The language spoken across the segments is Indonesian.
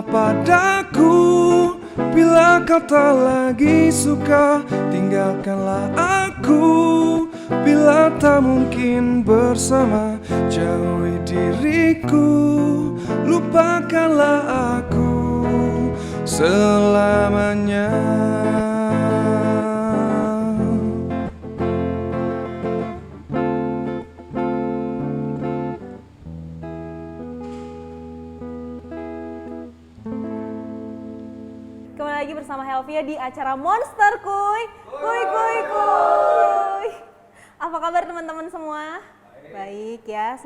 Katakanlah padaku, bila kau tak lagi suka, tinggalkanlah aku. Bila tak mungkin bersama, jauhi diriku. Lupakanlah aku selamanya. Kembali lagi bersama Helvia di acara Monster Kuy. Kuy kuy kuy. Apa kabar teman-teman semua? Baik ya,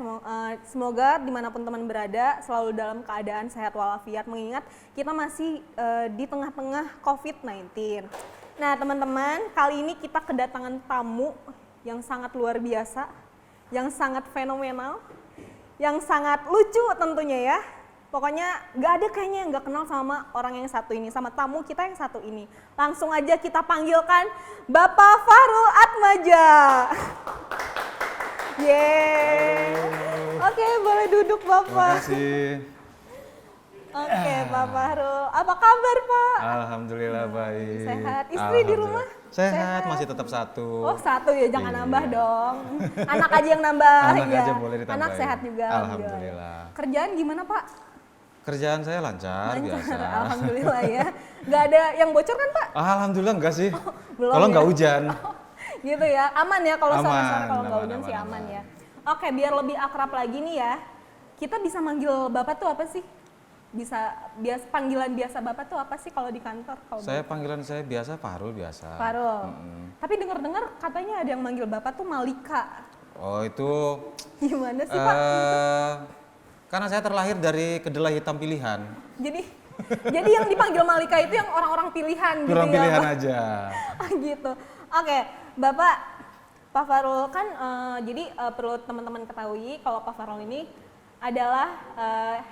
semoga dimanapun teman berada selalu dalam keadaan sehat walafiat, mengingat kita masih di tengah-tengah COVID-19. Nah teman-teman, kali ini kita kedatangan tamu yang sangat luar biasa, yang sangat fenomenal, yang sangat lucu tentunya ya. Pokoknya gak ada kayaknya yang gak kenal sama orang yang satu ini, sama tamu kita yang satu ini. Langsung aja kita panggilkan Bapak Fahrul Atmaja. Yeay. Oke, boleh duduk Bapak. Terima kasih. Oke, Pak Fahrul. Apa kabar Pak? Alhamdulillah baik. Sehat. Istri di rumah? Sehat, masih tetap satu. Oh satu ya, jangan Iya. nambah dong. Anak aja yang nambah. Anak ya. aja boleh ditambahin. Anak sehat juga. Alhamdulillah. Kerjaan gimana Pak? Kerjaan saya lancar biasa. Alhamdulillah ya. Nggak ada yang bocor kan Pak? Alhamdulillah enggak sih. Belum Kalau ya? nggak hujan. Gitu ya, aman ya kalau Aman, sore-sore, kalau nggak aman, hujan sih aman, aman aman. ya. Oke, biar lebih akrab lagi nih ya, kita bisa manggil Bapak tuh apa sih? Panggilan biasa Bapak tuh apa sih kalau di kantor? Panggilan saya biasa Fahrul biasa. Fahrul. Tapi dengar-dengar katanya ada yang manggil Bapak tuh Malika. Oh itu Gimana sih Pak? karena saya terlahir dari kedelai hitam pilihan. Jadi yang dipanggil Malika itu yang orang-orang pilihan gitu Kurang ya? pilihan Pak? aja. Gitu. Oke, Bapak, Pak Fahrul kan perlu teman-teman ketahui kalau Pak Fahrul ini adalah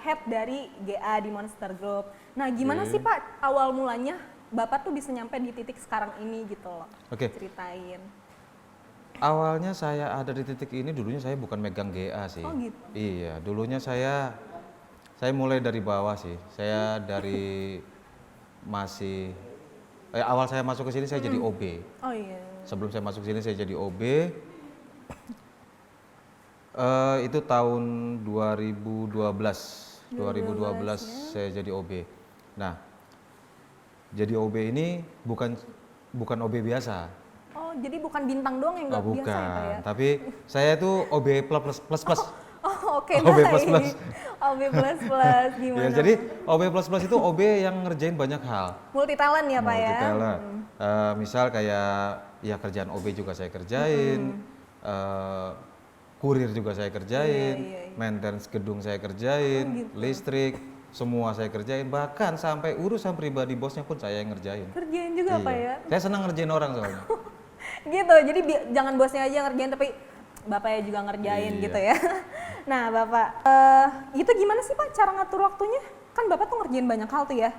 head dari GA di Monster Group. Nah, gimana sih Pak awal mulanya Bapak tuh bisa nyampe di titik sekarang ini gitu loh? Oke. Ceritain. Awalnya saya ada di titik ini, dulunya saya bukan megang GA sih. Oh gitu. Iya, dulunya saya mulai dari bawah sih. Saya dari awal saya masuk ke sini saya jadi OB. Oh iya. Sebelum saya masuk sini saya jadi OB. Itu tahun 2012. 2012 saya jadi OB. Nah, jadi OB ini bukan OB biasa. Oh, jadi bukan bintang doang yang nggak biasa ya Pak ya? Tapi saya itu OB plus. Oh oke, OB baik. plus. OB plus gimana? Ya, jadi OB plus itu OB yang ngerjain banyak hal. Multi talent ya Pak ya? Multi-talent. Misal kayak ya kerjaan OB juga saya kerjain, kurir juga saya kerjain, Iya. maintenance gedung saya kerjain, listrik, semua saya kerjain, bahkan sampai urusan pribadi bosnya pun saya yang ngerjain. Kerjain juga Pak ya? Saya senang ngerjain orang soalnya. Gitu, jadi jangan bosnya aja ngerjain tapi bapaknya juga ngerjain Iya. gitu ya. Nah Bapak, itu gimana sih Pak cara ngatur waktunya? Kan Bapak tuh ngerjain banyak hal tuh ya?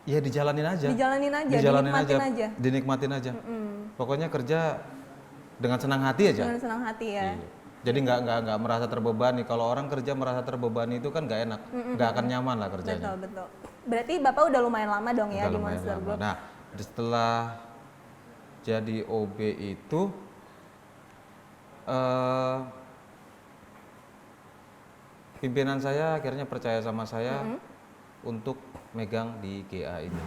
Ya dijalanin aja. Dinikmatin aja. Dinikmatin aja. Pokoknya kerja dengan senang hati aja. Dengan senang hati ya. Iya. Jadi nggak merasa terbebani. Kalau orang kerja merasa terbebani itu kan nggak enak, nggak akan nyaman lah kerjanya. Betul. Berarti Bapak udah lumayan lama dong ya Udah di lumayan Monster lama. Group? Nah, setelah jadi OB itu pimpinan saya akhirnya percaya sama saya untuk megang di GA ini.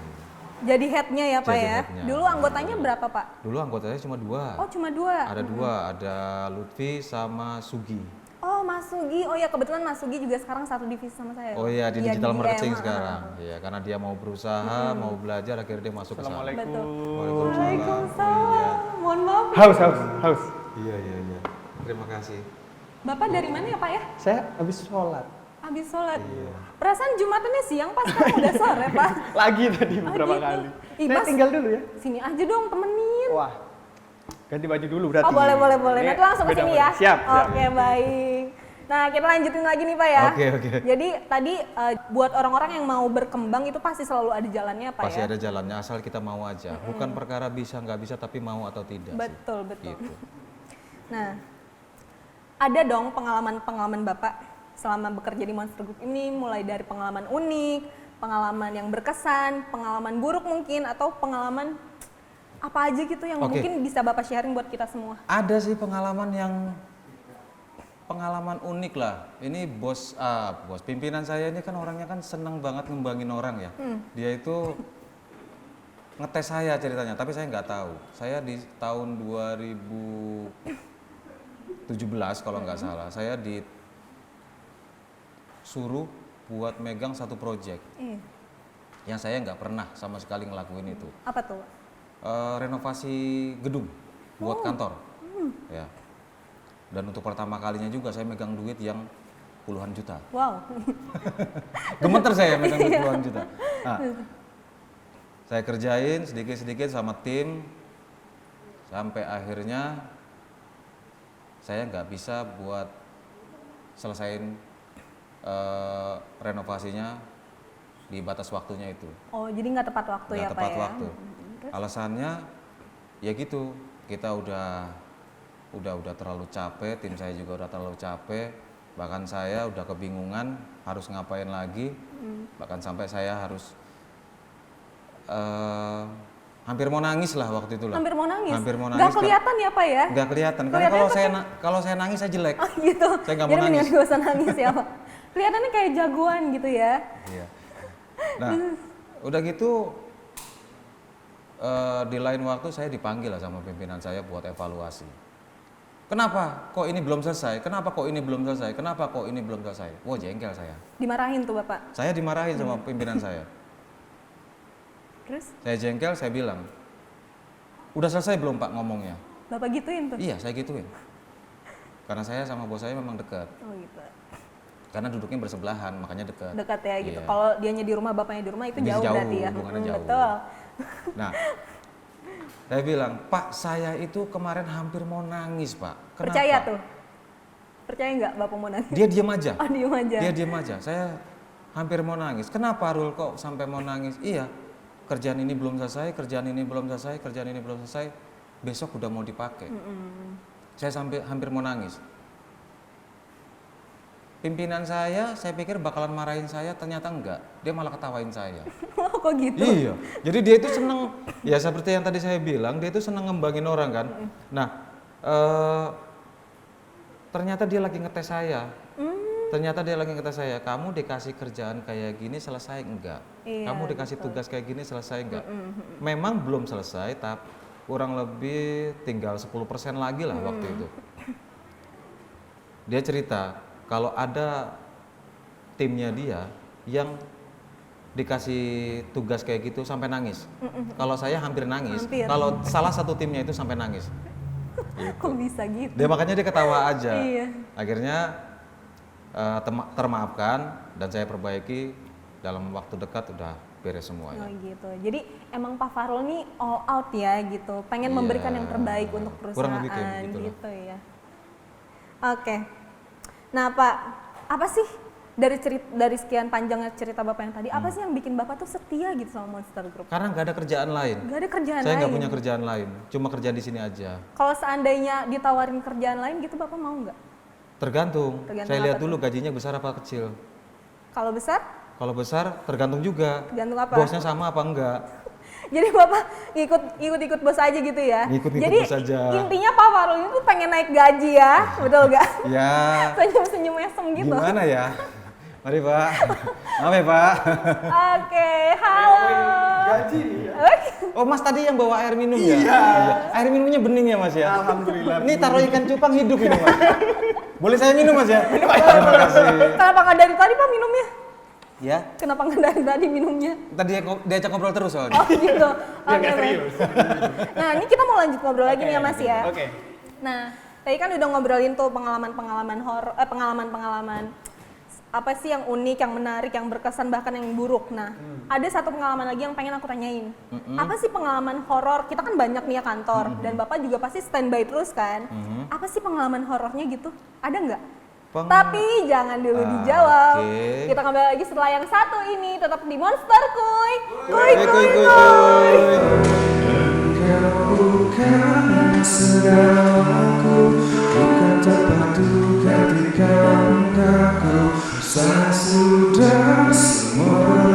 Jadi headnya ya Pak Jadi ya? headnya. Dulu anggotanya berapa Pak? Dulu anggotanya cuma 2. Oh cuma 2? Ada 2, ada Lutfi sama Sugi. Oh Mas Sugi, oh ya kebetulan Mas Sugi juga sekarang satu divisi sama saya. Oh iya, di Iya, digital marketing DM. sekarang. Iya, karena dia mau berusaha, mau belajar, akhirnya dia masuk ke sana. Betul. Waalaikumsalam. Waalaikumsalam. Mohon maaf. Haus. Iya. Terima kasih. Bapak dari mana ya Pak ya? Saya habis sholat. Habis sholat. Iya. Perasaan Jumatannya siang Pak, sekarang udah sore Pak. Lagi tadi beberapa gitu. kali. Ih, Saya Mas, tinggal dulu ya. Sini aja dong temenin. Wah, ganti baju dulu berarti. Oh boleh. Ini Nanti langsung ke beda sini baju. ya. Siap. Oke baik. Nah kita lanjutin lagi nih Pak ya. Oke. Jadi tadi buat orang-orang yang mau berkembang itu pasti selalu ada jalannya Pak Pasti ya. ada jalannya, asal kita mau aja. Bukan perkara bisa nggak bisa, tapi mau atau tidak. Betul. Gitu. Nah ada dong pengalaman Bapak selama bekerja di Monster Group ini, mulai dari pengalaman unik, pengalaman yang berkesan, pengalaman buruk mungkin, atau pengalaman apa aja gitu yang Oke. mungkin bisa Bapak sharing buat kita semua. Ada sih pengalaman unik lah. Ini bos pimpinan saya ini kan orangnya kan seneng banget ngembangin orang ya. Dia itu ngetes saya ceritanya, tapi saya nggak tahu. Saya di tahun 2017 kalau nggak salah, saya disuruh buat megang satu proyek Iya. yang saya nggak pernah sama sekali ngelakuin itu. Apa tuh? Renovasi gedung buat kantor. Ya. Dan untuk pertama kalinya juga saya megang duit yang puluhan juta. Wow. Gemeter saya megang duit puluhan juta. Nah, saya kerjain sedikit-sedikit sama tim sampai akhirnya saya nggak bisa buat selesain renovasinya di batas waktunya itu. Oh, jadi nggak tepat waktu Nggak ya Pak tepat ya? waktu. Alasannya ya gitu, kita udah terlalu capek, tim saya juga udah terlalu capek, bahkan saya udah kebingungan harus ngapain lagi, bahkan sampai saya harus hampir mau nangis lah waktu itu lah. Hampir mau nangis? Hampir mau nangis. Nggak kelihatan ya Pak ya? Nggak kelihatan, karena kalau saya nangis saya jelek. Oh gitu. Saya nggak mau Jadi mendingan nangis. gak usah nangis ya Pak. Kelihatannya kayak jagoan gitu ya. Iya. Nah, udah gitu di lain waktu saya dipanggil lah sama pimpinan saya buat evaluasi. Kenapa kok ini belum selesai? Kenapa kok ini belum selesai? Kenapa kok ini belum selesai? Wah, jengkel saya. Dimarahin tuh Bapak. Saya dimarahin sama pimpinan saya. Terus Saya jengkel, saya bilang, udah selesai belum Pak ngomongnya? Bapak gituin tuh? Iya, saya gituin. Karena saya sama bos saya memang dekat. Oh gitu. Karena duduknya bersebelahan, makanya dekat. Dekat ya gitu. Iya. Kalau dianya di rumah, bapaknya di rumah itu Bisa jauh jauh, berarti ya. hubungannya jauh. Betul. Nah, saya bilang, Pak, saya itu kemarin hampir mau nangis, Pak. Kenapa? Percaya tuh? Percaya nggak Bapak mau nangis? Dia diam aja. Oh, diem aja. Dia diam aja. Saya hampir mau nangis. Kenapa Rul kok sampai mau nangis? Iya, kerjaan ini belum selesai, kerjaan ini belum selesai, kerjaan ini belum selesai. Besok udah mau dipakai. Saya sampai hampir mau nangis. Pimpinan saya pikir bakalan marahin saya, ternyata enggak. Dia malah ketawain saya. Oh, kok gitu? Iya, jadi dia itu seneng, ya seperti yang tadi saya bilang, dia itu seneng ngembangin orang kan. Nah, ternyata dia lagi ngetes saya. Ternyata dia lagi ngetes saya, kamu dikasih kerjaan kayak gini selesai enggak? Iya, Kamu dikasih tugas kayak gini selesai enggak? Memang belum selesai, tapi kurang lebih tinggal 10% lagi lah waktu itu. Dia cerita, kalau ada timnya dia yang dikasih tugas kayak gitu sampai nangis. Kalau saya hampir nangis. Hampir. Kalau salah satu timnya itu sampai nangis. Kok bisa gitu? Dia makanya dia ketawa aja. Iya. Akhirnya termaafkan dan saya perbaiki dalam waktu dekat udah beres Oh semuanya. gitu. Jadi emang Pak Farul nih all out ya gitu. Pengen Iya. memberikan yang terbaik untuk Kurang perusahaan lebih kayak gitu lah. gitu ya. Oke. Nah Pak, apa sih dari sekian panjangnya cerita Bapak yang tadi, apa sih yang bikin Bapak tuh setia gitu sama Monster Group? Karena nggak ada kerjaan lain. Gak ada kerjaan Saya nggak lain. punya kerjaan lain, cuma kerja di sini aja. Kalau seandainya ditawarin kerjaan lain gitu, Bapak mau nggak? Tergantung. Tergantung Saya lihat apa dulu gajinya besar apa kecil. Kalau besar, Kalau besar tergantung juga. tergantung apa? Bosnya sama apa enggak? Jadi Bapak ikut bos aja gitu ya? Ngikut-ngikut Jadi bos aja. intinya Pak Farul itu pengen naik gaji ya, betul nggak? Ya, Senyum-senyum mesem gitu. gimana ya? Mari Pak. Maaf ya Pak. Oke, halo. Gaji nih ya. Oke. Oh Mas tadi yang bawa air minum ya? Iya. Air minumnya bening ya Mas ya? Alhamdulillah. Ini taruh ikan cupang hidup ini Mas. Boleh saya minum Mas ya? Terima kasih. Kenapa nggak dari tadi Pak minumnya? Ya, Kenapa nggak dari tadi minumnya? tadi diajak ngobrol terus soalnya. Oh gitu. Dia nggak Oke, serius. Nah ini kita mau lanjut ngobrol lagi nih ya Mas ya. Oke. Nah tadi kan udah ngobrolin tuh pengalaman-pengalaman pengalaman-pengalaman apa sih yang unik, yang menarik, yang berkesan bahkan yang buruk. Nah ada satu pengalaman lagi yang pengen aku tanyain. Apa sih pengalaman horor? Kita kan banyak nih ya kantor dan Bapak juga pasti standby terus kan. Apa sih pengalaman horornya gitu? Ada nggak? Tapi jangan dulu dijawab. Oke. Kita kembali lagi setelah yang satu ini. Tetap di Monster Kuy. Kuy Kuy, kuy kuy, kuy, kuy. Engkau bukan segalaku, bukan tempat duka ketika engkau. Saya sudah semua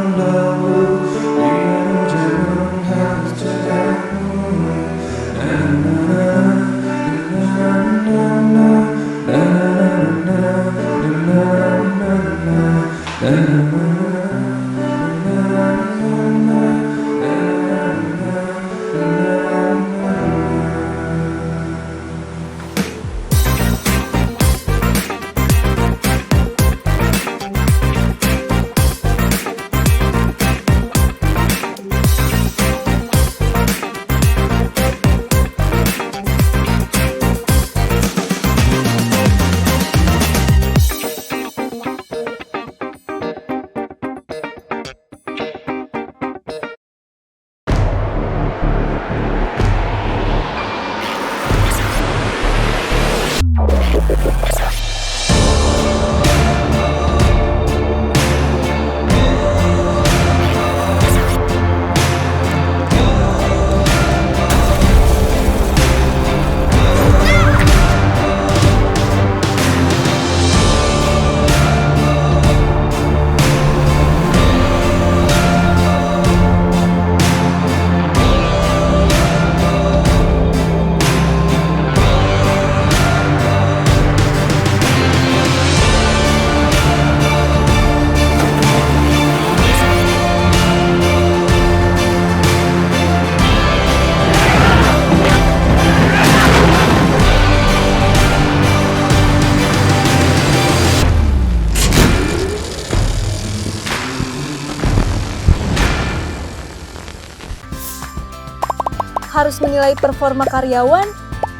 harus menilai performa karyawan,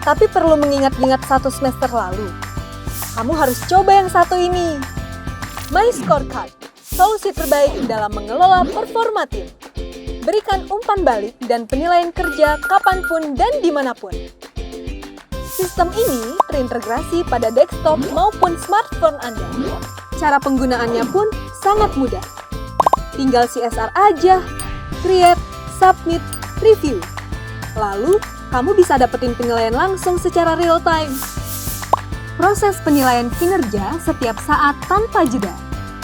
tapi perlu mengingat-ingat satu semester lalu? Kamu harus coba yang satu ini. My Scorecard, solusi terbaik dalam mengelola performa tim. Berikan umpan balik dan penilaian kerja kapanpun dan dimanapun. Sistem ini terintegrasi pada desktop maupun smartphone Anda. Cara penggunaannya pun sangat mudah. Tinggal CSR aja, create, submit, review. Lalu, kamu bisa dapetin penilaian langsung secara real time. Proses penilaian kinerja setiap saat tanpa jeda.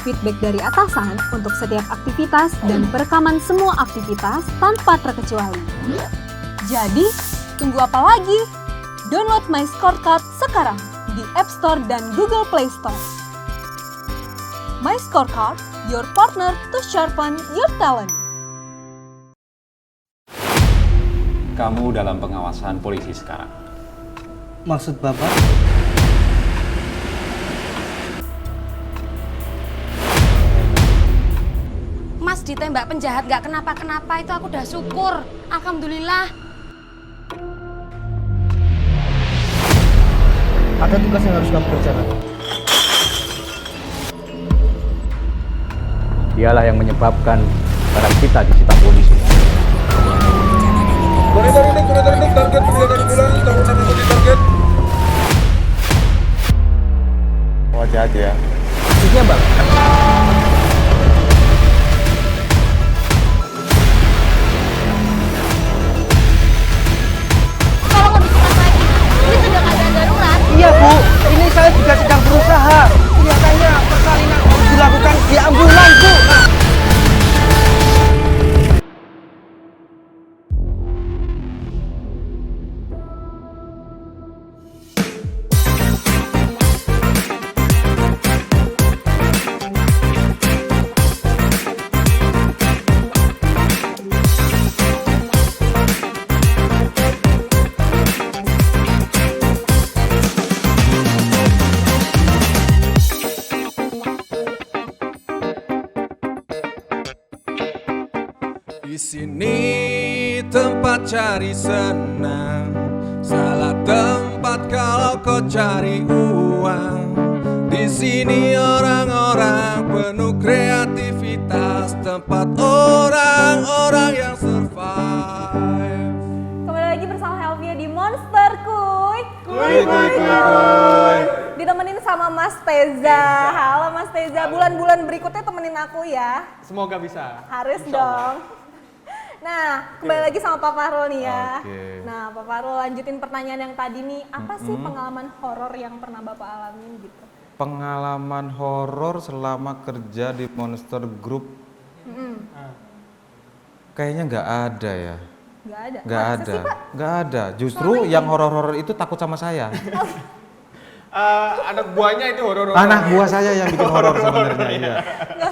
Feedback dari atasan untuk setiap aktivitas dan perekaman semua aktivitas tanpa terkecuali. Jadi, tunggu apa lagi? Download My Scorecard sekarang di App Store dan Google Play Store. My Scorecard, your partner to sharpen your talent. Kamu dalam pengawasan polisi sekarang. Maksud Bapak? Mas ditembak penjahat gak kenapa-kenapa itu aku udah syukur. Alhamdulillah. Ada tugas yang harus kamu kerjakan. Dialah yang menyebabkan barang kita disita polisi. Monitoring target penilaian bulan tahunan ikuti target. Hati-hati ya. Maksudnya Bang? Kalau mau ditugas lagi, ini sudah keadaan darurat. Iya Bu, ini saya juga sedang berusaha. Kelihatannya persalinan harus dilakukan di ambulan Bu. Di sini tempat cari senang, salah tempat kalau kau cari uang. Di sini orang-orang penuh kreativitas, tempat orang-orang yang survive. Kembali lagi bersama Helvia di Monster Kuy. Ditemenin sama Mas Teza. Halo Mas Teza, bulan-bulan berikutnya temenin aku ya. Semoga bisa. Harus dong. Nah, kembali lagi sama Pak Fahrul nih ya. Oke. Nah, Pak Fahrul lanjutin pertanyaan yang tadi nih. Apa sih pengalaman horor yang pernah Bapak alamin gitu? Pengalaman horor selama kerja di Monster Group kayaknya nggak ada ya. Nggak ada? Nggak Masa ada, sih, Pak? nggak ada. Justru yang horor-horor itu takut sama saya. Anak buahnya itu horor-horor. Anak buah saya yang bikin horor sebenarnya, iya.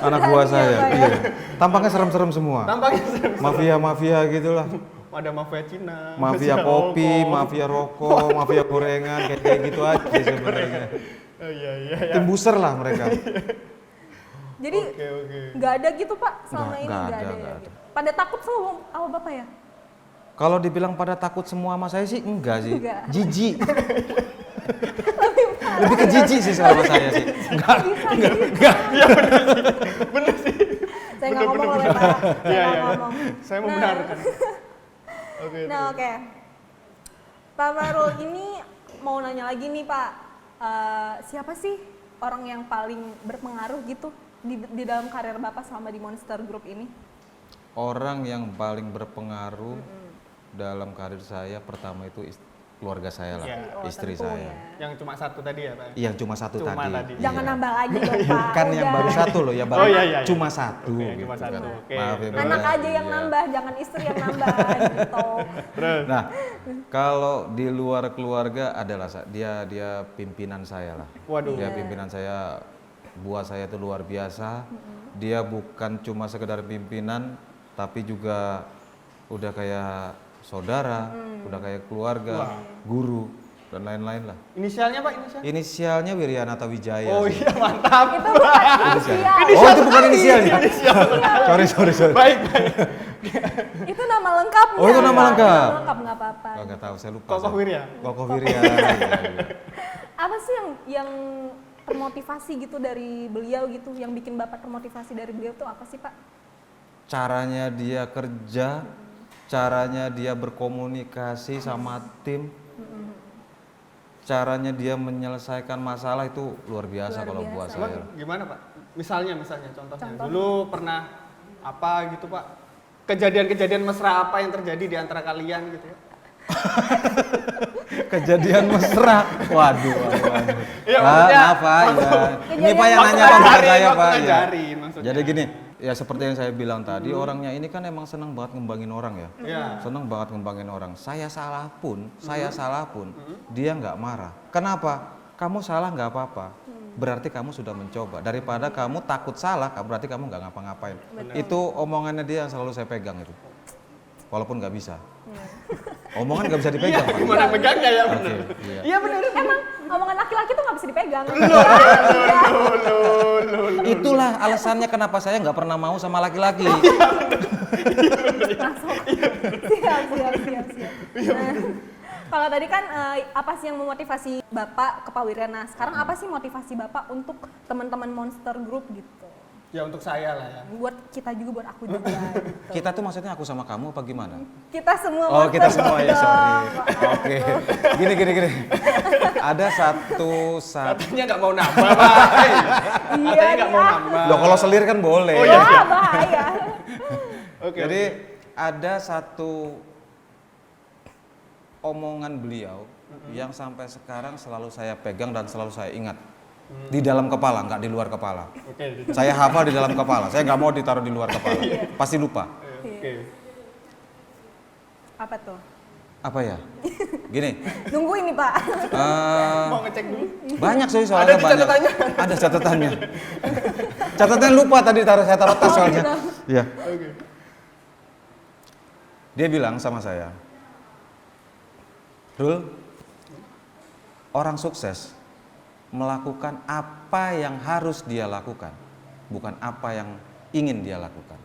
Anak buah berani ya, saya, Pak, ya? iya. Tampaknya serem-serem semua. Tampaknya serem. Mafia-mafia gitulah. Ada mafia Cina. Mafia kopi, mafia rokok, mafia gorengan, kayak gitu aja sebenarnya. Oh, iya. Tim buser lah mereka. Jadi Oke. nggak ada gitu Pak selama ini Nggak nggak ada, ada, nggak ya? ada. Gitu. Pada takut sama Bapak ya? Kalau dibilang pada takut semua sama saya sih enggak sih. Enggak. Jijik. Lebih ke jijik sih sama saya sih. Enggak. Bener sih. Saya nggak ngomong oleh Pak. Saya Iya. nggak ngomong. Saya membenarkan. Oke. Nah oke. Pak Fahrul ini mau nanya lagi nih Pak. Siapa sih orang yang paling berpengaruh gitu di dalam karir Bapak selama di Monster Group ini? Orang yang paling berpengaruh dalam karir saya pertama itu keluarga saya lah, Iya. Oh, istri tentu saya. ya. Yang cuma satu tadi ya Pak? Iya cuma satu Cuma tadi. tadi. Iya. Jangan nambah lagi dong Pak. Kan yang Udah. baru satu loh ya, baru Oh, iya. cuma satu. Oke, gitu cuma satu. kan. Oke. Maaf ya, Bunda. Anak aja yang Iya. nambah, jangan istri yang nambah gitu. Terus. Nah, kalau di luar keluarga adalah dia pimpinan saya lah. Waduh. Dia pimpinan saya, buat saya itu luar biasa. Dia bukan cuma sekedar pimpinan, tapi juga udah kayak saudara, udah kayak keluarga, guru dan lain-lain lah. Inisialnya Pak, inisialnya? Inisialnya Wiryanata Wijaya. Oh sih. iya, mantap. Itu bukan inisial. Oh itu bukan inisialnya. Sorry. Baik. Itu nama nama lengkapnya. Oh, itu nama lengkap? Nama lengkap, nggak apa-apa. Oh, nggak tahu, saya lupa. Kokoh saya. Wirya. Kokoh Wirya. Iya. Apa sih yang termotivasi gitu dari beliau gitu, yang bikin Bapak termotivasi dari beliau tuh apa sih, Pak? Caranya dia kerja, caranya dia berkomunikasi sama tim, caranya dia menyelesaikan masalah itu luar biasa kalau buat Emang saya. gimana Pak? Misalnya contohnya. Contoh. Dulu pernah apa gitu Pak? Kejadian-kejadian mesra apa yang terjadi di antara kalian gitu ya? Kejadian mesra. Waduh. Iya, maksudnya maaf Pak, ya. Ini Pak yang Waktu nanya Pak, bukan ngajarin, saya waktu Pak. Ya. ngajarin maksudnya. Jadi gini, ya seperti yang saya bilang tadi, orangnya ini kan emang senang banget ngembangin orang ya. Iya. Senang banget ngembangin orang. Saya salah pun, dia nggak marah. Kenapa? Kamu salah nggak apa-apa. Berarti kamu sudah mencoba. Daripada kamu takut salah, berarti kamu nggak ngapa-ngapain. Itu omongannya dia yang selalu saya pegang itu. Walaupun nggak bisa. Omongan nggak bisa dipegang. Pak. Gimana pegangnya ya Oke, bener? iya. Iya bener. Emang omongan laki-laki tuh nggak bisa dipegang. Itulah alasannya kenapa saya nggak pernah mau sama laki-laki. Siap. Nah, kalau tadi kan apa sih yang memotivasi Bapak ke Pak Wirya? Nah, sekarang apa sih motivasi Bapak untuk teman-teman Monster Group gitu? Ya untuk saya lah ya. Buat kita juga, buat aku juga. Gitu. Kita tuh maksudnya aku sama kamu apa gimana? Kita semua. Oh, kita Monster semua Group ya, sorry. dong. Oke. Gini. Ada satu Katanya nggak mau nambah Pak. Katanya nggak mau nambah. Loh, kalau selir kan boleh. Oh, iya. Wah, bahaya. Oke. Jadi ada satu omongan beliau yang sampai sekarang selalu saya pegang dan selalu saya ingat. Di dalam kepala, nggak di luar kepala. Oke. Saya hafal di dalam kepala. Saya nggak mau ditaruh di luar kepala. Pasti lupa. Oke. Apa tuh? Apa ya? Gini. Nunggu ini, Pak. Mau ngecek dulu? Banyak sih soalnya. Ada di banyak. catatannya? Ada catatannya. Catatannya lupa tadi saya taruh tas soalnya. Iya. Oke. Dia bilang sama saya, Rul, orang sukses melakukan apa yang harus dia lakukan, bukan apa yang ingin dia lakukan.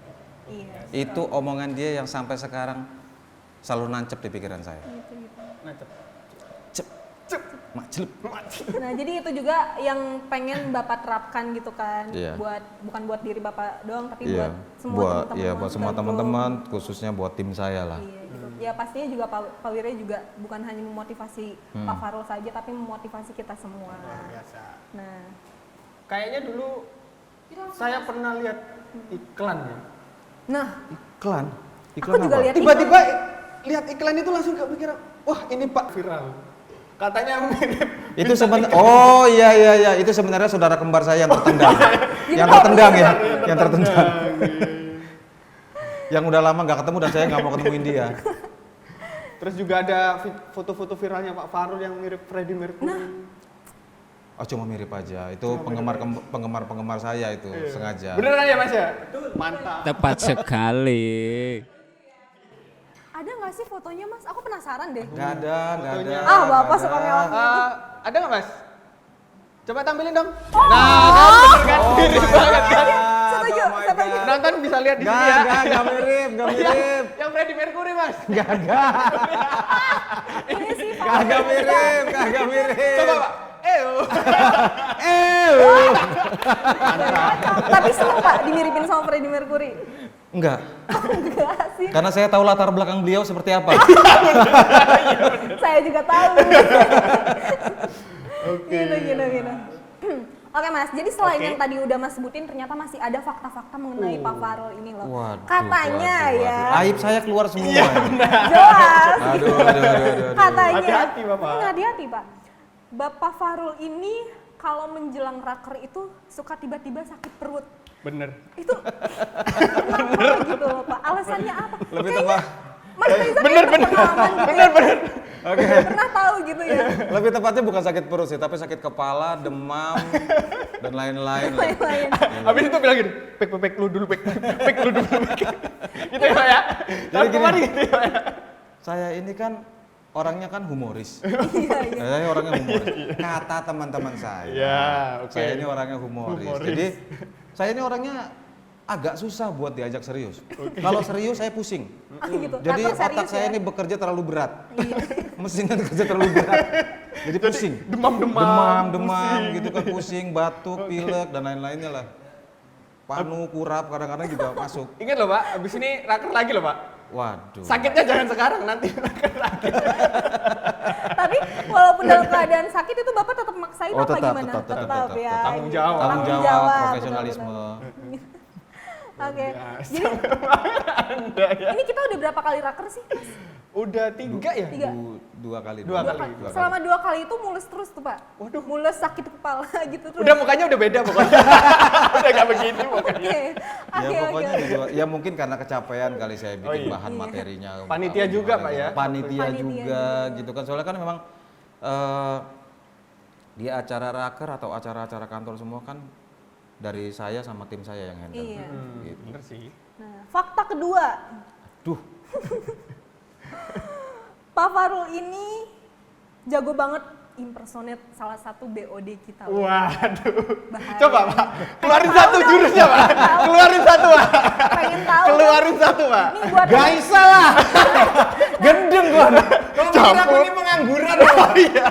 Iya. Itu omongan dia yang sampai sekarang selalu nancep di pikiran saya. Nancep. Cep, mak celep. Nah, jadi itu juga yang pengen Bapak terapkan gitu kan. Iya. Bukan buat diri Bapak doang, tapi Iya, buat semua teman-teman. buat semua Monster Group. teman-teman, khususnya buat tim saya lah. Iya, gitu. Ya pastinya juga Pak Wirya juga bukan hanya memotivasi Pak Farul saja, tapi memotivasi kita semua. Biasa. Nah, Kayaknya dulu saya pernah lihat iklan ya. nah, Iklan? aku juga lihat Tiba-tiba lihat iklan itu langsung kepikiran, wah ini Pak viral. Katanya mirip. Itu sebenarnya, oh iya, itu sebenarnya saudara kembar saya yang tertendang. Yang tertendang ya, yang tertendang. Yang udah lama nggak ketemu dan saya nggak mau ketemuin dia. Terus juga ada foto-foto viralnya Pak Farul yang mirip Freddie Mercury. Oh cuma mirip aja, itu penggemar saya itu sengaja. Beneran ya Mas ya? Mantap. Tepat sekali. ada nggak sih fotonya Mas? Aku penasaran deh. Nggak ada. Ah, Bapak nggak suka ada. mewah. Ada nggak Mas? Coba tampilin dong. Oh. Nah, kan bener kan? Mirip banget kan? Setuju, setuju. Nonton bisa lihat di sini ya. Nggak mirip. Yang Freddie Mercury Mas. Nggak. Ini sih Pak. Kagak mirip. Coba Pak. Tapi seneng Pak dimiripin sama Freddie Mercury. Enggak. Enggak sih. Karena saya tahu latar belakang beliau seperti apa. Saya juga tahu. Gitu. Oke Mas, jadi selain yang tadi udah Mas sebutin, ternyata masih ada fakta-fakta mengenai Pak Farul ini loh. Waduh, Katanya waduh. ya. Aib saya keluar semua. Jelas. Aduh. Katanya. Hati-hati, Bapak. Hati-hati Pak. Bapak Farul ini kalau menjelang raker itu suka tiba-tiba sakit perut. Bener. Itu kenapa gitu loh Pak? Alasannya apa? Lebih Kayaknya tepat. Mas Reza Bener. pengalaman gitu ya. Oke. Pernah tahu gitu ya. Lebih tepatnya bukan sakit perut sih, tapi sakit kepala, demam, dan lain-lain. Lain-lain. Habis itu bilang gini, pek lu dulu, pek lu dulu. Gitu ya Pak ya? Jadi gini. Kemarin gitu ya Pak ya? Saya ini kan orangnya kan humoris. Iya. Saya orangnya humoris. Kata teman-teman saya. Ya, oke. Saya ini orangnya humoris. Jadi saya ini orangnya agak susah buat diajak serius. Kalau serius saya pusing. Gitu. Jadi Raker serius otak saya ya? ini bekerja terlalu berat. Iya. Mesinnya bekerja terlalu berat. Jadi pusing. Demam-demam, Demam gitu kan, pusing, batuk, pilek dan lain-lainnya lah. Panu, kurap kadang-kadang juga masuk. Ingat loh Pak, abis ini raker lagi loh Pak. Waduh. Sakitnya jangan sekarang, nanti raker lagi. Tapi walaupun dalam keadaan sakit itu Bapak tetap maksain Oh, apa tetap, gimana? tetap. ya. Tanggung jawab. Tanggung Tanggung jawab, jawab, profesionalisme. Oke. Biasa Jadi Anda ya. ini kita udah berapa kali raker sih? Mas? Udah 3 ya? 3. Dua kali. Dua kali. Selama 2 kali itu mulus terus tuh Pak. Waduh. Mulus sakit kepala gitu terus. Udah mukanya udah beda pokoknya. Udah gak begini mukanya. Oke. Ya Oke, pokoknya oke. gitu. Ya mungkin karena kecapean kali saya bikin iya. bahan Iya. materinya. Panitia juga, Pak, ya? Panitia Panitia juga gitu kan. Soalnya kan memang di acara raker atau acara-acara kantor semua kan dari saya sama tim saya yang handle. Iya. Gitu. Bener sih. Nah, fakta kedua, Duh, Pak Farul ini jago banget impersonate salah satu BOD kita. Waduh. Bahaya. Coba Pak, keluarin Tahu satu dong. jurusnya Pak. Keluarin satu Pak. Pengen tahu. Keluarin satu Pak. Ini buat Gaisa lah. Gendeng gua. Kalau aku ini pengangguran loh. Iya.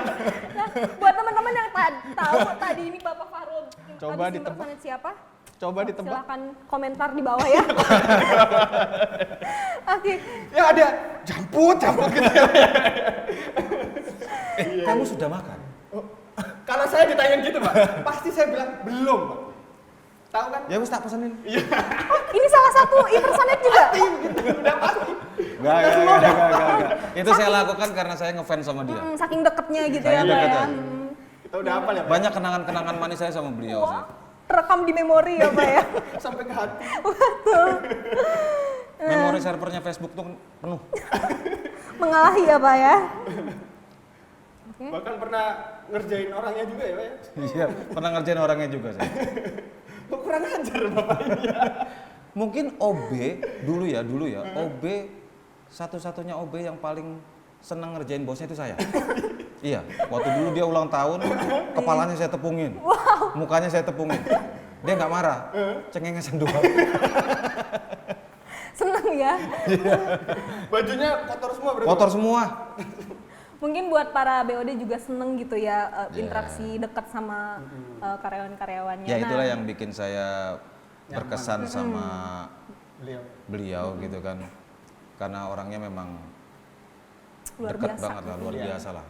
Nah, buat teman-teman yang tahu tadi ini Bapak Farul Coba habis ditebak. impersonate siapa? Coba ditebak. Silakan komentar di bawah ya. Oke. Ya ada jamput gitu. Kamu sudah makan? Kalau saya ditanyain gitu Pak, pasti saya bilang belum Pak. Tahu kan? Ya wis tak pesenin. Oh, ini salah satu impersonate juga. Udah pasti. Enggak. Itu saya lakukan karena saya ngefans sama dia. Saking deketnya gitu ya, Saking Pak ya. deketnya. Kita udah hafal ya Pak. Banyak kenangan-kenangan manis saya sama beliau sih. Rekam di memori ya, Pak ya. Sampai ke hati. Memori servernya Facebook tuh penuh. Mengalahi ya, Pak ya. Bahkan pernah ngerjain orangnya juga ya Pak ya. Iya, pernah ngerjain orangnya juga saya. Kok kurang ajar Bapak ini. Mungkin OB dulu ya, OB satu-satunya OB yang paling senang ngerjain bosnya itu saya. Iya, waktu dulu dia ulang tahun, kepalanya saya tepungin, mukanya saya tepungin. Dia nggak marah, cengengesan doang. Seneng ya. Bajunya kotor semua berarti. Kotor semua. Mungkin buat para BOD juga seneng gitu ya, interaksi dekat sama karyawan-karyawannya. Ya itulah Nah, yang bikin saya berkesan sama beliau gitu kan. Karena orangnya memang luar dekat biasa. banget lah, luar biasa lah.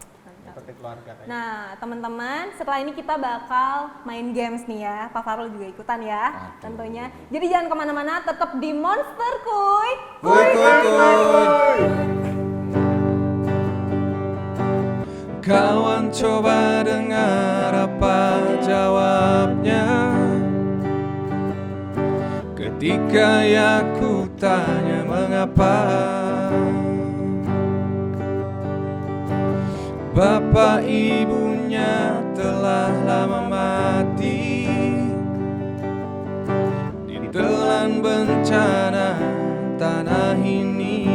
Seperti keluarga kayak. Nah, teman-teman, setelah ini kita bakal main games nih ya. Pak Farul juga ikutan ya, Aduh. tentunya. Jadi jangan kemana-mana, tetap di Monster Kuy. Kuy. Kawan coba dengar apa jawabnya ketika ya ku tanya mengapa bapak ibunya telah lama mati ditelan bencana tanah ini.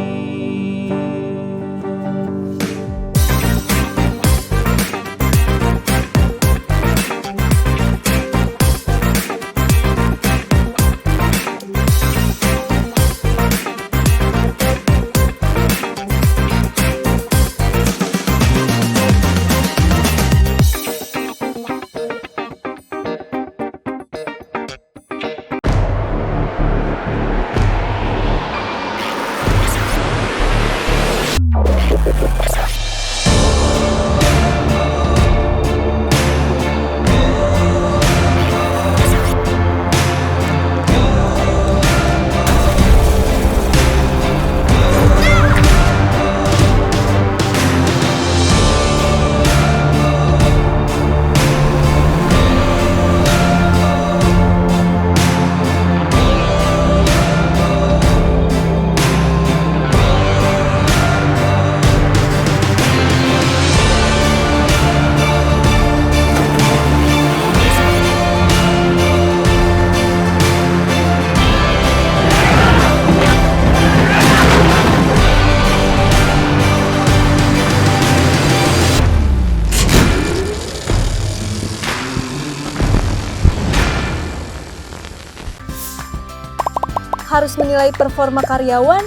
harus menilai performa karyawan,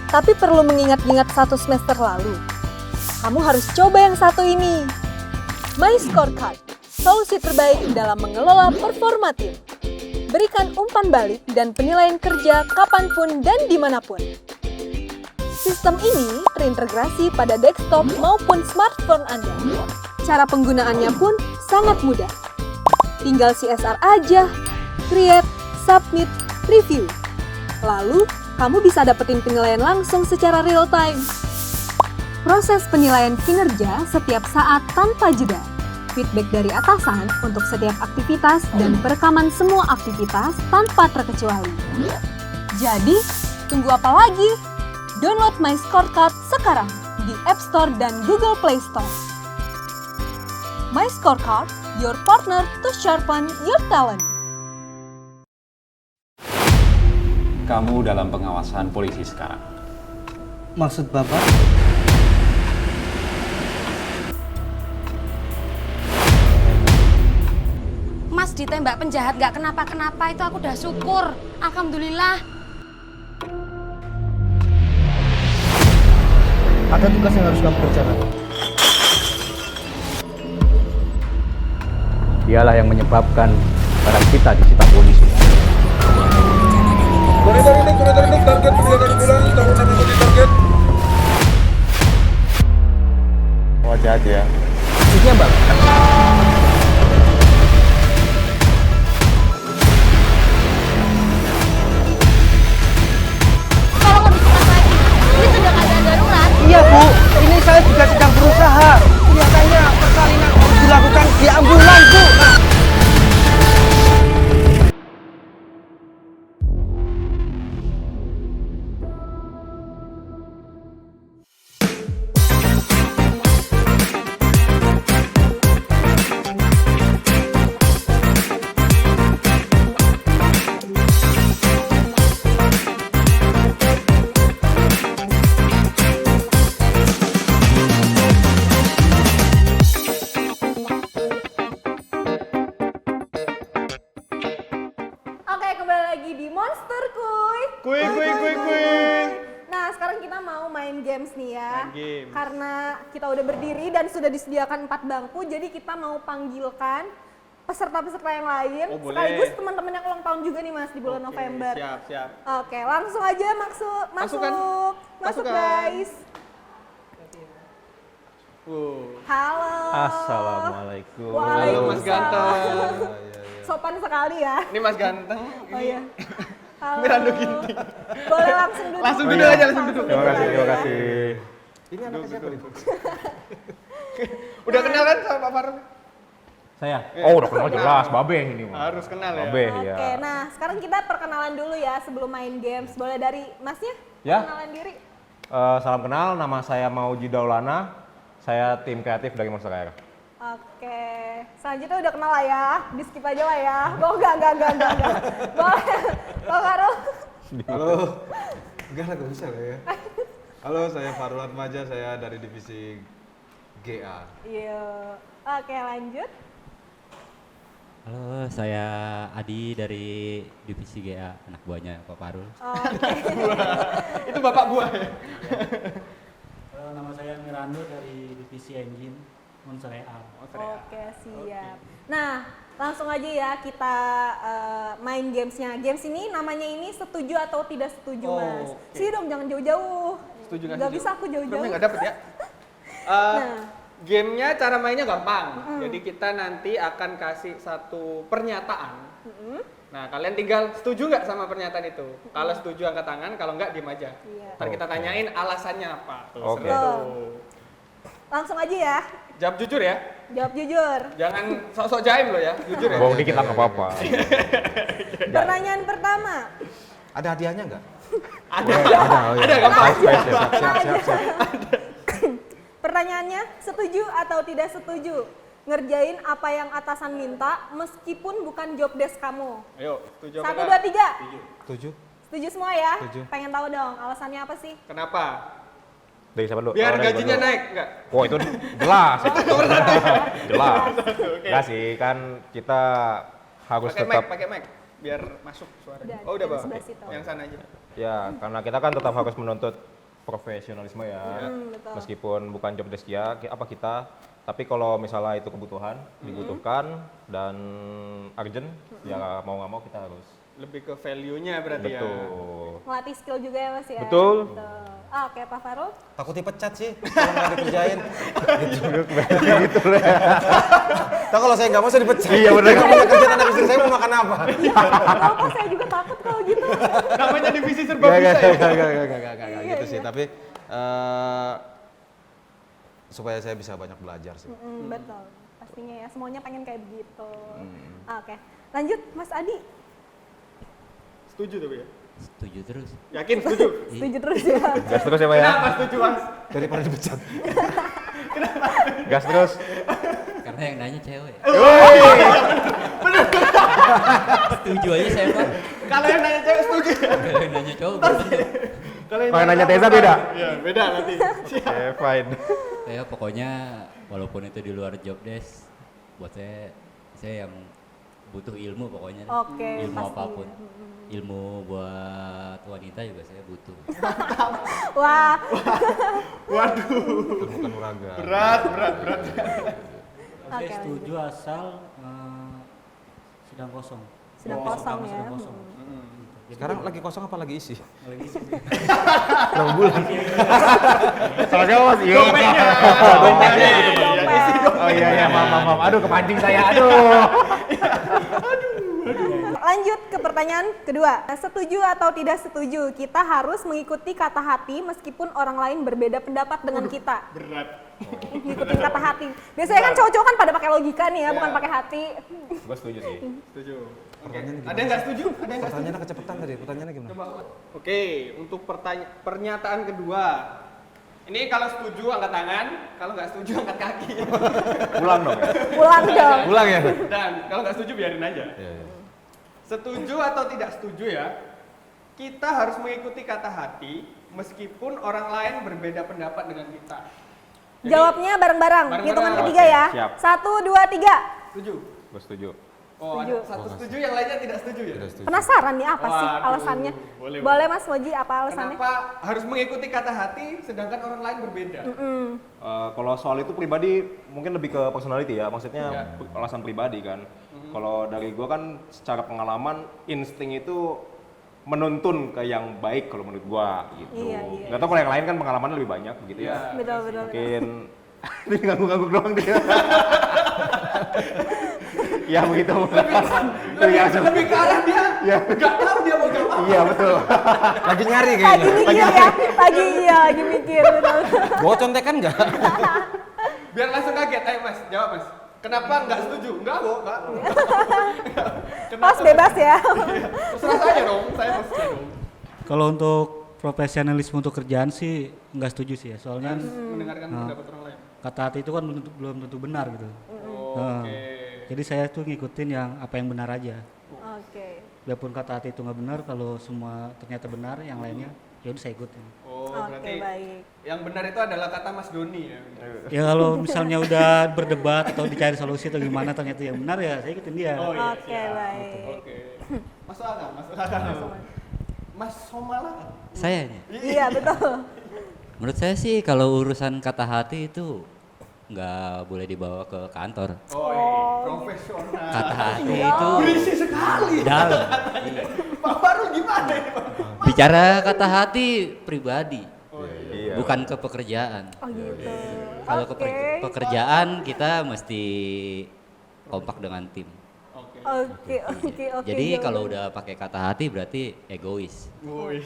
tapi perlu mengingat-ingat satu semester lalu? Kamu harus coba yang satu ini. My Scorecard, solusi terbaik dalam mengelola performa tim. Berikan umpan balik dan penilaian kerja kapanpun dan dimanapun. Sistem ini terintegrasi pada desktop maupun smartphone Anda. Cara penggunaannya pun sangat mudah. Tinggal CSR aja, create, submit, review. Lalu, kamu bisa dapetin penilaian langsung secara real time. Proses penilaian kinerja setiap saat tanpa jeda. Feedback dari atasan untuk setiap aktivitas dan perekaman semua aktivitas tanpa terkecuali. Jadi, tunggu apa lagi? Download My Scorecard sekarang di App Store dan Google Play Store. My Scorecard, your partner to sharpen your talent. Kamu dalam pengawasan polisi sekarang. Maksud Bapak? Mas ditembak penjahat nggak kenapa-kenapa itu aku udah syukur. Alhamdulillah. Ada tugas yang harus kamu kerjakan. Dialah yang menyebabkan barang kita disita polisi. Koridor ini target penjagaan bulan tahunan mengikuti target. Wajah aja ya. Maksudnya Bang? Tolong lebih cepat lagi. Ini sudah keadaan darurat. Iya Bu, ini saya juga sedang berusaha. Kelihatannya persalinan harus dilakukan di ambulan Bu. Oke, kembali lagi di Monster Kuy. Kuy. Nah, sekarang kita mau main games nih ya. Main games. Karena kita udah berdiri dan sudah disediakan 4 bangku, jadi kita mau panggilkan peserta-peserta yang lain. Oh, boleh. Sekaligus teman-teman yang ulang tahun juga nih Mas di bulan Oke, November. Siap. Oke, langsung aja masuk. Masukkan. Masuk Masukkan. guys. Halo. Assalamualaikum. Halo Mas Ganteng. Sopan sekali ya. Ini Mas Ganteng. Oh iya. Halo. Ini Rando Ginting. Boleh langsung duduk. Langsung duduk aja, langsung duduk. Terima kasih. Ini anaknya siapa itu? Udah kenal kan sama Pak Faruk? Saya? Oh, udah kenal jelas, Babe ini mah. Harus kenal ya. Babe ya. Oke, nah sekarang kita perkenalan dulu ya sebelum main games. Boleh dari Masnya? Ya. Perkenalan diri. Salam kenal, nama saya Mauji Daulana. Saya tim kreatif dari Monster Air. Oke, selanjutnya udah kenal lah ya. Di skip aja lah ya. Oh enggak. Boleh. Bang Farul. Halo, enggak lah, gak bisa lah ya. Halo, saya Farul Atmaja, saya dari divisi GA. Iya. Oke, lanjut. Halo, saya Adi dari divisi GA, anak buahnya Pak Farul. Oke. Itu bapak buah ya? Halo, nama saya Mirando dari divisi engine Monster AR. Oke, siap. Nah, langsung aja ya kita main gamesnya. Games ini namanya ini setuju atau tidak setuju, Mas. Oke. Sih dong, jangan jauh-jauh. Setuju nggak Nggak setuju? bisa aku jauh-jauh. Filmnya nggak dapet ya? Nah. Gamenya cara mainnya gampang. Jadi kita nanti akan kasih satu pernyataan. Nah, kalian tinggal setuju nggak sama pernyataan itu? Kalau setuju angkat tangan, kalau nggak diem aja. Iya. Ntar kita tanyain alasannya apa. Tuh, Oke. seru tuh. Langsung aja ya. Jawab jujur ya. Jawab jujur. Jangan sok-sok jaim lo ya. Jujur ya. Bohong dikit lah nggak apa-apa. Pertanyaan pertama. Ada hadiahnya nggak? Ada gampang. Siap. Pertanyaannya, setuju atau tidak setuju ngerjain apa yang atasan minta meskipun bukan job desk kamu? Ayo, setuju apa 1, nggak? 2, 3. Setuju? Setuju semua ya? Setuju. Pengen tahu dong alasannya apa sih? Kenapa? Dari siapa dulu? Biar Oh, dari gajinya gua dulu. naik, enggak? Oh, itu jelas. Jelas. Enggak sih, kan kita harus Pakai tetap mic, biar masuk suara. Udah, Oh, udah, yang Bang. sebelah situ. Yang sana aja. Ya, karena kita kan tetap harus menuntut profesionalisme ya. betul. Meskipun bukan job desk ya, kita. Tapi kalau misalnya itu kebutuhan, dibutuhkan dan urgent, ya mau nggak mau kita harus. Lebih ke value-nya berarti ya. Betul. Melatih skill juga ya Mas ya. Betul. Oke, Pak Farul. Takut dipecat sih kalau nggak dikerjain. Gitu lah. Tahu kalau saya nggak mau saya dipecat. Iya, bener. Nggak mau kerjaan anak istri saya mau makan apa? Apa saya juga takut kalau gitu. Namanya divisi serba bisa ya. Gak gitu sih. Tapi supaya saya bisa banyak belajar sih. Betul. Pastinya ya, semuanya pengen kayak begitu. Oke. Lanjut Mas Adi. Setuju tapi ya? Setuju terus. Yakin setuju? Setuju terus ya. Gas terus ya Pak ya. Kenapa setuju Mas? Daripada dipecat. Gas terus. Karena yang nanya cewek. Setuju aja saya Pak. Kalau yang nanya cewek setuju. Kalau yang nanya cowok belum tentu. Kalau yang Kalau nanya Teza beda? Iya, beda nanti. Oke, fine. Ya pokoknya walaupun itu di luar job desk, buat saya yang butuh ilmu pokoknya. Oke, Ilmu pastinya. apapun. Ilmu buat wanita juga saya butuh. Wah, Waduh. Bukan uraga. Berat. Saya Oke, setuju asal sedang kosong. sedang Posisi kosong utama ya. sedang kosong. Sekarang lagi kosong apa lagi isi? Lagi isi. 6 bulan. Soalnya Mas, iya. Dompetnya. Oh iya, maaf. Aduh, kepancing saya. Aduh. Lanjut ke pertanyaan kedua. Setuju atau tidak setuju kita harus mengikuti kata hati meskipun orang lain berbeda pendapat dengan kita? Berat. Ngikutin kata hati. Biasanya kan cowok-cowok kan pada pakai logika nih ya, bukan pakai hati. Gue setuju sih. Setuju. Pertanyaannya gimana? Ada yang nggak setuju? Ada yang nggak setuju? Pertanyaannya kecepatan tadi. Pertanyaannya gimana? Oke, untuk pernyataan kedua. Ini kalau setuju angkat tangan, kalau nggak setuju angkat kaki. Pulang dong ya. Pulang dong. Ulang ya? Dan kalau nggak setuju biarin aja. Iya. Setuju atau tidak setuju ya, kita harus mengikuti kata hati meskipun orang lain berbeda pendapat dengan kita. Jadi, Jawabnya bareng-bareng. Bareng-bareng. Hitungan ketiga Oke, ya. siap. 1, 2, 3. setuju? Gue setuju. Oh, Setuju. ada satu setuju, yang lainnya tidak setuju ya? Tidak setuju. Penasaran nih apa sih Waduh, alasannya? boleh. Boleh Mas Moji, apa alasannya? Kenapa harus mengikuti kata hati sedangkan orang lain berbeda? Kalau soal itu pribadi mungkin lebih ke personality ya, maksudnya Ya. alasan pribadi kan. Kalau dari gua kan secara pengalaman insting itu menuntun ke yang baik kalau menurut gua gitu. Iya. Gak tau kalau yang lain kan pengalamannya lebih banyak begitu ya. Betul. Mungkin ini ngangguk-ngangguk doang dia. Ya begitu. Lebih ke arah dia, nggak tahu dia mau jawab apa. Iya betul. Lagi nyari Lagi kayaknya. mikir ya. Lagi mikir. Betul. Bawa contekan nggak? Biar langsung kaget, ayo Mas, jawab Mas. Kenapa nggak setuju? Enggak. Mas bebas ya. Terserah saya dong, saya hostnya dong. Kalau untuk profesionalisme untuk kerjaan sih nggak setuju sih ya, soalnya Mendengarkan pendapat orang lain. kata hati itu kan belum tentu benar gitu. Nah, Oke. jadi saya tuh ngikutin yang apa yang benar aja. Oke. Biarpun kata hati itu nggak benar, kalau semua ternyata benar, yang lainnya ya udah saya ikutin. Oh, Oke, berarti baik. yang benar itu adalah kata Mas Doni ya. Ya kalau misalnya udah berdebat atau dicari solusi atau gimana ternyata yang benar ya saya ikutin dia. Oh iya. Oke, baik. Oke. Masuk akal. Mas Somala. Saya nih. Iya, betul. Menurut saya sih kalau urusan kata hati itu nggak boleh dibawa ke kantor. Oh, iya. Profesional. Kata hati itu Berisi sekali. dalam. Iya. Pak Baru gimana ini, Pak? Bicara kata hati pribadi, Iya. bukan ke pekerjaan. Oh gitu. Kalau ke pekerjaan kita mesti kompak dengan tim. Oke. Jadi jawaban. kalau udah pakai kata hati berarti egois. Woi.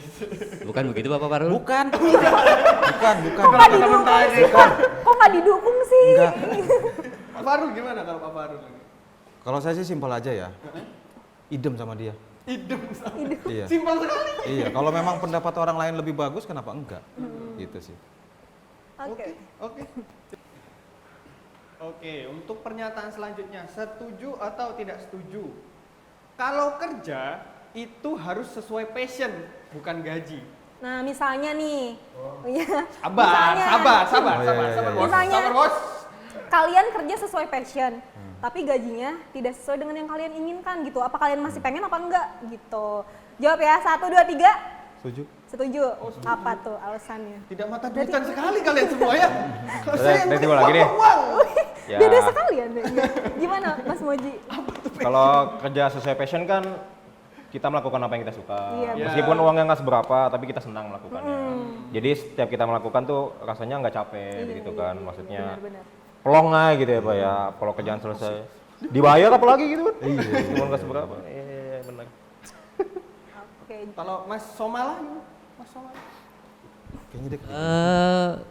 Bukan begitu Bapak Parul? Bukan. Kok nggak didukung sih? Kok nggak didukung sih? Enggak. Pak Baru gimana kalau Pak Baru? Kalau saya sih simpel aja ya. Idem sama dia. Idem. Iya. Simpel sekali. Iya, kalau memang pendapat orang lain lebih bagus kenapa enggak? Gitu sih. Oke. Oke, untuk pernyataan selanjutnya, setuju atau tidak setuju? Kalau kerja itu harus sesuai passion, bukan gaji. Nah, misalnya nih. Iya. Sabar, bos. Misalnya- Sabar, bos. Kalian kerja sesuai passion, tapi gajinya tidak sesuai dengan yang kalian inginkan gitu. Apa kalian masih pengen apa enggak gitu? Jawab ya, 1, 2, 3. Setuju? Setuju. Apa tuh alasannya? Tidak mata duitan sekali kalian semua ya. Kalau saya yang Dari penting gua lagi nih. uang. Ya, Beda sekali ya. Gimana Mas Moji? kalau kerja sesuai passion kan kita melakukan apa yang kita suka. Iya, Meskipun uangnya nggak seberapa, tapi kita senang melakukannya. Jadi setiap kita melakukan tuh rasanya nggak capek gitu kan. Maksudnya Benar-benar. pelong aja gitu ya Pak ya, kalau kerjaan selesai. Dibayar apalagi gitu kan. Cuma nggak seberapa. Iya, benar. Oke. Kalau Mas Somala gimana? Mas Somala. Kayaknya dia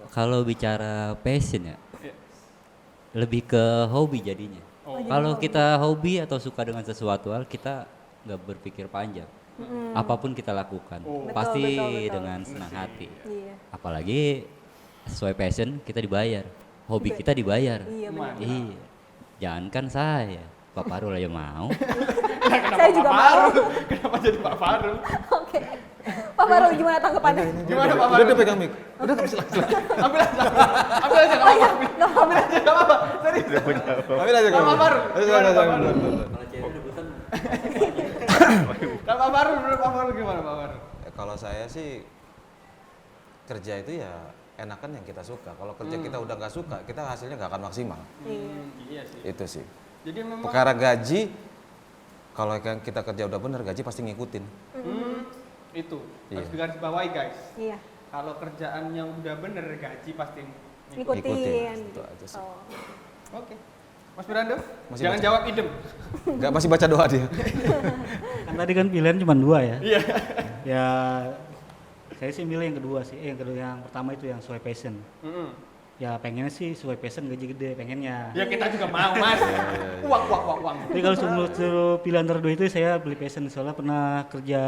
Kalau bicara passion ya, Iya. lebih ke hobi jadinya. Kalau kita hobi atau suka dengan sesuatu hal, kita nggak berpikir panjang. Apapun kita lakukan, pasti betul. dengan senang hati. Iya. Apalagi sesuai passion kita dibayar, hobi kita dibayar. Iya benar. Iya, jangankan saya, Pak Farul aja mau. Saya juga mau. Kenapa jadi Pak Farul? Oke. Pak Farul gimana tanggapannya? Gimana Pak udah Farul? dia pegang mic. Udah nggak bisa lagi. Ambil aja. Ambil aja nggak apa-apa. Ambil aja nggak apa-apa. Serius. Ambil aja Kalau Pak Farul. Gimana Kalau Pak Farul, menurut Pak Farul gimana Pak Farul? Kalau saya sih kerja itu ya enakan yang kita suka. Kalau kerja kita udah nggak suka, kita hasilnya nggak akan maksimal. Iya sih. Itu sih. Jadi memang Perkara gaji, kalau kita kerja udah bener, gaji pasti ngikutin. itu Iya. harus digarisbawahi guys. Iya. Kalau kerjaannya udah bener, gaji pasti ngikut. Ikutin. Itu aja sih. Oh. Oke. Mas Mirando, Masih jangan baca. jawab idem. Nggak masih baca doa dia. Kan tadi kan pilihan cuma 2 ya. Iya. Ya saya sih milih yang kedua sih. Yang pertama itu yang sesuai passion. Ya pengennya sih sesuai passion gaji gede pengennya. Ya kita juga mau mas. Uang. Tapi kalau suruh pilihan terdua itu saya pilih passion soalnya pernah kerja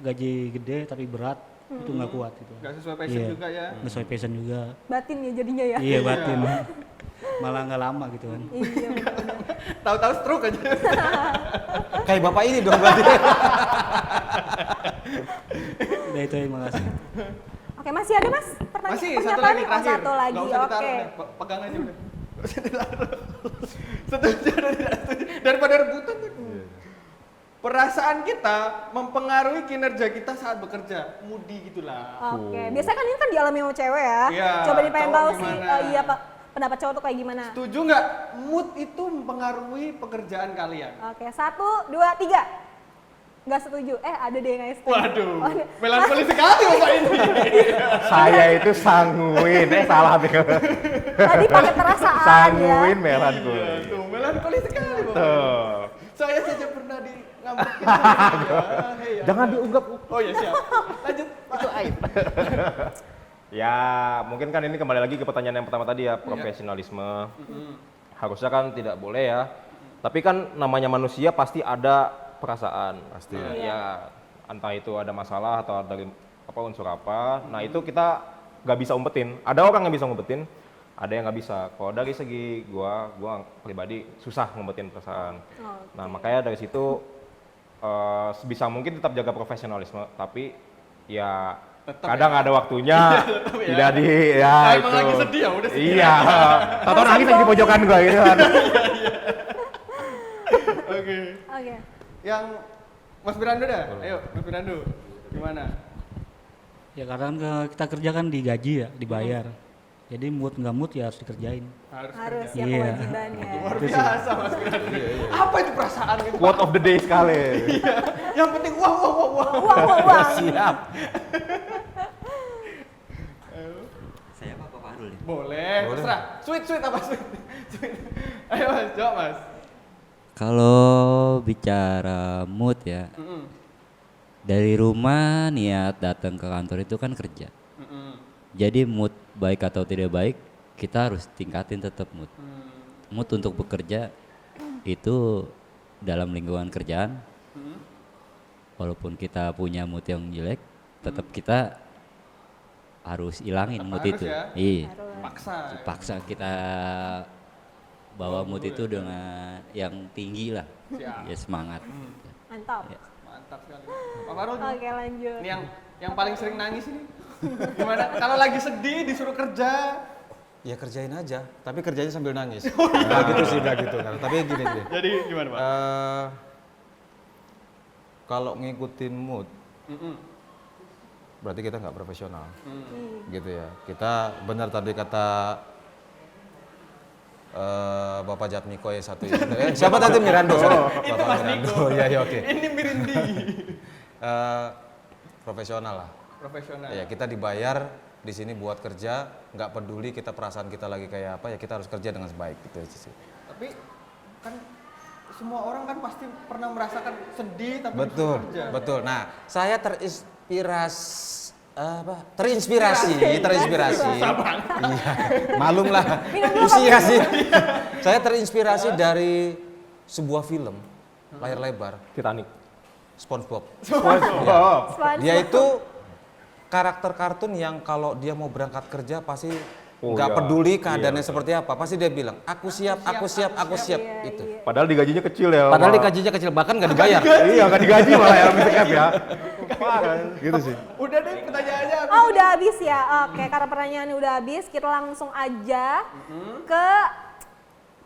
gaji gede tapi berat itu nggak kuat itu. Gak sesuai passion Iya, juga ya. nggak sesuai passion juga. Batin ya jadinya ya. Iya batin. Malah nggak lama gitu kan. Iya. benar. Tahu-tahu stroke aja. Kayak bapak ini dong berarti. Udah itu terima kasih. Oke, masih ada Mas? Pertanyaan Masih satu pernyataan lagi nih? Oh, terakhir. satu lagi. Nggak usah ditaruh Oke. deh, pegang aja udah. Nggak usah ditaruh. Setuju atau tidak setuju? Daripada rebutan tuh. Perasaan kita mempengaruhi kinerja kita saat bekerja. Moody gitulah. Oke. Biasanya kan ini kan dialami sama cewek ya. Iya, Coba nih pengen cowok tahu sih. gimana? Iya Pak. Pendapat cowok tuh kayak gimana? Setuju nggak? Mood itu mempengaruhi pekerjaan kalian. Oke, 1, 2, 3. Nggak setuju. Ada deh yang nggak setuju. Waduh, Oh, ada. melankoli sekali bapak ini. Saya itu sanguin, salah deh. Tadi pakai perasaan ya. Sanguin melankoli. Tuh, melankoli sekali bapak. Tuh. Saya saja pernah di ngambekin. Ya. Jangan diunggap. Oh ya siap. Lanjut. Itu aib. Ya, mungkin kan ini kembali lagi ke pertanyaan yang pertama tadi ya, profesionalisme. Harusnya kan tidak boleh ya. Tapi kan namanya manusia pasti ada perasaan. Pasti. Ya, entah itu ada masalah atau dari unsur apa. Nah, itu kita nggak bisa umpetin. Ada orang yang bisa ngumpetin, ada yang nggak bisa. Kalau dari segi gua pribadi susah ngumpetin perasaan. Nah, makanya dari situ sebisa mungkin tetap jaga profesionalisme, tapi ya Tetap kadang ya. ada waktunya tidak di ya Nah, itu. emang lagi sedih ya, udah sedih. Iya. Tahu nangis lagi di pojokan gua gitu kan. Oke. Oke. Yang Mas Mirando dah. Ayo, Mas Mirando. Gimana? Ya karena kita kerja kan digaji ya, dibayar. Jadi mood nggak mood ya harus dikerjain. Harus kerja. ya Iya. kewajibannya. Luar biasa Mas Mirando. Apa itu perasaan gitu? Quote of the day sekali. Yang penting uang. Uang. Siap. Saya Pak Farul ya. Boleh, terserah. Sweet apa sweet? Ayo Mas, jawab Mas. Kalau bicara mood ya, dari rumah niat datang ke kantor itu kan kerja. Jadi mood baik atau tidak baik, kita harus tingkatin tetap mood. Mood untuk bekerja itu dalam lingkungan kerjaan, walaupun kita punya mood yang jelek, tetap kita harus ilangin Tetap mood harus itu. ya? Iya. Paksa. Paksa kita bawa mood itu dengan yang tinggi lah. Siap. Ya semangat. Mantap. Ya. Mantap sekali. Pak Farul. Oke, lanjut. Ini yang paling sering nangis ini. Gimana? Kalau lagi sedih disuruh kerja. Ya kerjain aja, tapi kerjanya sambil nangis. Nah, gitu sih, udah gitu kan. Tapi gini. Jadi gimana Pak? Kalau ngikutin mood, berarti kita nggak profesional. Gitu ya. Kita benar tadi kata Bapak Jatmiko ya satu itu. Siapa tadi Mirando? Itu Mas Niko. Ya oke. Ini Mirindi. Profesional lah. Profesional. Ya kita dibayar di sini buat kerja, nggak peduli kita perasaan kita lagi kayak apa ya kita harus kerja dengan sebaik gitu aja sih. Tapi kan semua orang kan pasti pernah merasakan sedih tapi Betul, disuruh kerja. betul. Nah, saya terinspirasi. Iya, malum lah. Usia sih. Saya terinspirasi dari sebuah film layar lebar, Titanic. SpongeBob. SpongeBob. Dia itu karakter kartun yang kalau dia mau berangkat kerja pasti nggak peduli keadaannya seperti apa, pasti dia bilang aku siap. Itu. Padahal digajinya kecil ya. Padahal digajinya kecil, bahkan nggak dibayar. Iya, nggak digaji malah ya, misalnya ya. Gitu sih. Udah deh pertanyaannya habis. Oh udah habis ya? Oke, karena pertanyaannya udah habis, kita langsung aja ke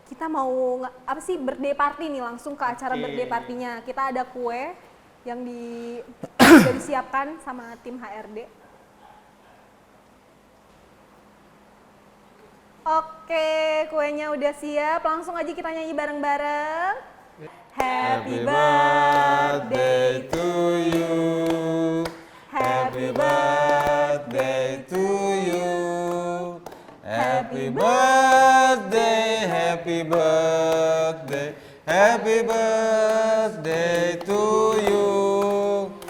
kita mau apa sih birthday party nih, langsung ke acara birthday partinya. Kita ada kue yang sudah disiapkan sama tim HRD. Oke, kuenya udah siap. Langsung aja kita nyanyi bareng-bareng. Happy birthday to you. Happy birthday to you. Happy birthday, happy birthday, happy birthday to you.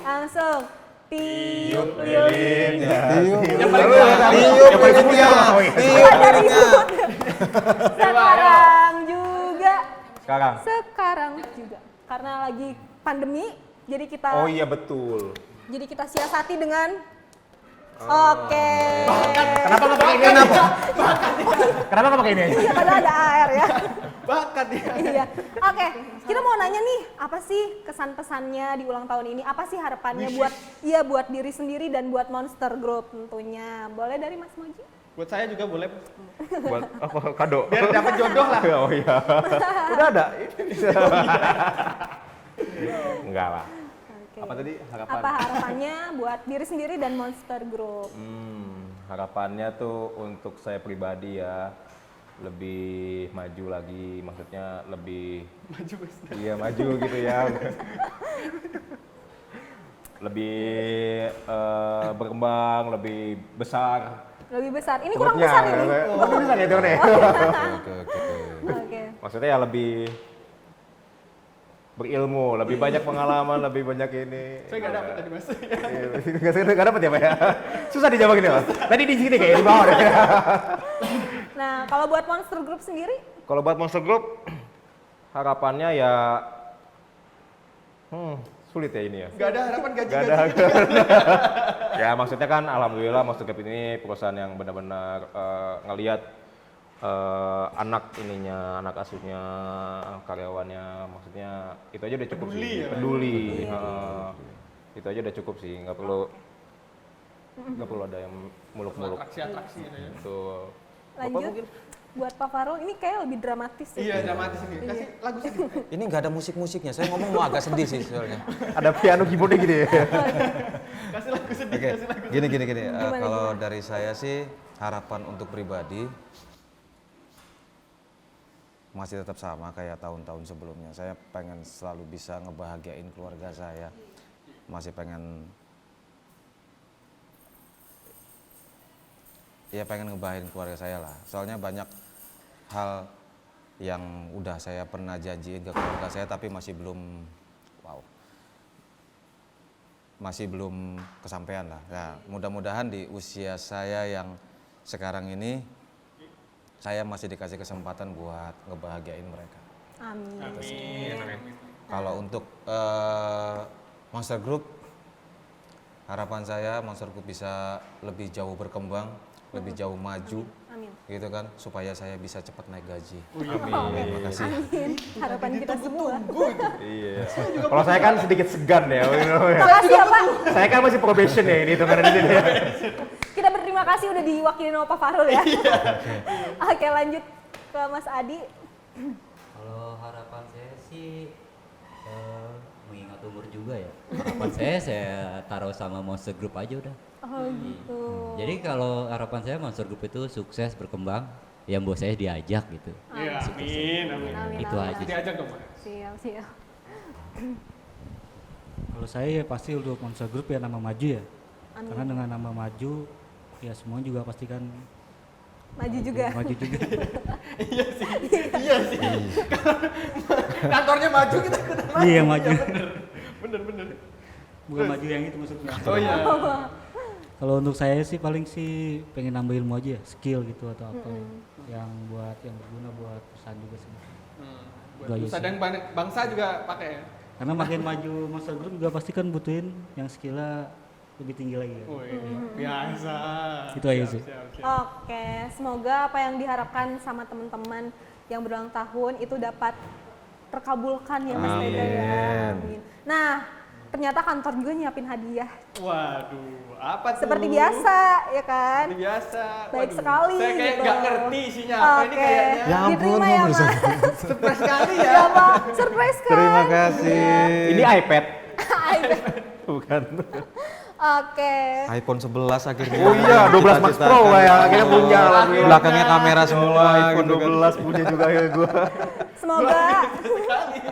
Langsung. Tiup lilinnya, tiup lilinnya. Sekarang juga. Karena lagi pandemi, jadi kita Oh iya betul. Jadi kita siasati dengan Oke. Kenapa nggak pakai ini? Kenapa nggak pakai ini? Iya, padahal ada AR ya. Bakat ya. Iya. Oke, kita mau nanya nih, apa sih kesan-pesannya di ulang tahun ini? Apa sih harapannya buat diri sendiri dan buat Monster Group tentunya? Boleh dari Mas Moji? Buat saya juga boleh. Buat apa kado? Biar dapat jodoh lah. Oh iya. Udah ada. Enggak lah. Oke. Apa tadi harapan? Apa harapannya buat diri sendiri dan Monster Group? Harapannya tuh untuk saya pribadi ya lebih maju lagi, maksudnya lebih Maju Mas. iya maju gitu ya. Lebih berkembang, lebih besar. Lebih besar. Ini kurang besar ini. Lebih besar ya teman-teman. Oke. Maksudnya ya lebih berilmu, lebih banyak pengalaman, lebih banyak ini. Saya nggak dapat tadi Mas. Nggak dapat ya Pak ya? Susah dijawab ini Mas. Tadi di sini kayak di bawah deh. Nah, kalau buat Monster Group sendiri? Kalau buat Monster Group, harapannya ya sulit ya ini ya. Gak ada harapan Gak gaji-gaji. ada. Ya maksudnya kan alhamdulillah Monster Group ini perusahaan yang benar-benar ngelihat anak asuhnya, karyawannya, maksudnya itu aja udah cukup Peduli sih. ya, Peduli. Itu aja udah cukup sih, nggak perlu ada yang muluk-muluk. Atraksi-atraksi gitu ya. Betul. Lanjut. Buat Pak Farul, ini kayak lebih dramatis sih. Iya, dramatis ini. Kasih lagu sedih. Ini nggak ada musik-musiknya, saya ngomong mau agak sedih sih soalnya. Ada piano keyboardnya gitu ya. Kasih lagu sedih, Oke, kasih lagu. gini. Gimana, Kalau dari saya sih harapan untuk pribadi masih tetap sama kayak tahun-tahun sebelumnya. Saya pengen selalu bisa ngebahagiain keluarga saya. Masih pengen ngebahagiain keluarga saya lah. Soalnya banyak hal yang udah saya pernah janjiin ke keluarga saya tapi masih belum kesampaian lah. Ya, mudah-mudahan di usia saya yang sekarang ini saya masih dikasih kesempatan buat ngebahagiain mereka. Amin. Kalau untuk Monster Group, harapan saya Monster Group bisa lebih jauh berkembang, lebih jauh maju, Amin. gitu kan, supaya saya bisa cepat naik gaji. Amin. Terima kasih. Amin. Harapan kita semua. Iya. Kalau saya kan sedikit segan ya. Makasih ya Pak. Saya kan masih probation ya ini hitungannya di sini. Kita berterima kasih udah diwakili sama Pak Farul ya. Oke, lanjut ke Mas Adi. Kalau harapan saya sih mengingat umur juga ya. Harapan saya taruh sama Monster Group aja udah. Oh gitu. Jadi kalau harapan saya Monster Group itu sukses berkembang, yang bos saya diajak gitu. Iya, amin. Itu aja. Diajak dong, Mas. Siap. Kalau saya ya pasti untuk Monster Group ya nama maju ya. Amin. Karena dengan nama maju ya semua juga pasti kan Maju juga. maju juga. Iya sih. Kantornya maju kita ikutan maju. Iya maju. Bener. Bukan maju yang itu maksudnya. Oh iya. Kalau untuk saya sih paling sih pengen nambah ilmu aja ya, skill gitu atau apa yang berguna buat perusahaan juga sih. Buat Itu aja nusa sih. dan bangsa juga pakai ya. Karena makin maju Monster Group juga pasti kan butuhin yang skillnya lebih tinggi lagi ya. Biasa. Itu aja sih. Oke, semoga apa yang diharapkan sama teman-teman yang berulang tahun itu dapat terkabulkan ya Mas Reza ya. Amin. Nah, ternyata kantor juga nyiapin hadiah. Waduh, apa tuh? Seperti biasa, ya kan? Seperti biasa. Baik Waduh, sekali saya kayak gitu. nggak ngerti isinya apa ini kayaknya. Ya ampun, Diterima ya, Mas. Mas. Surprise sekali ya. Ya, Pak. Surprise kan? Terima kasih. Ini iPad. Bukan. Oke. iPhone 11 akhirnya. Oh iya, 12 Max Pro ya, akhirnya punya. Belakangnya kamera semua iPhone gitu kan. 12 punya juga ya gua. Semoga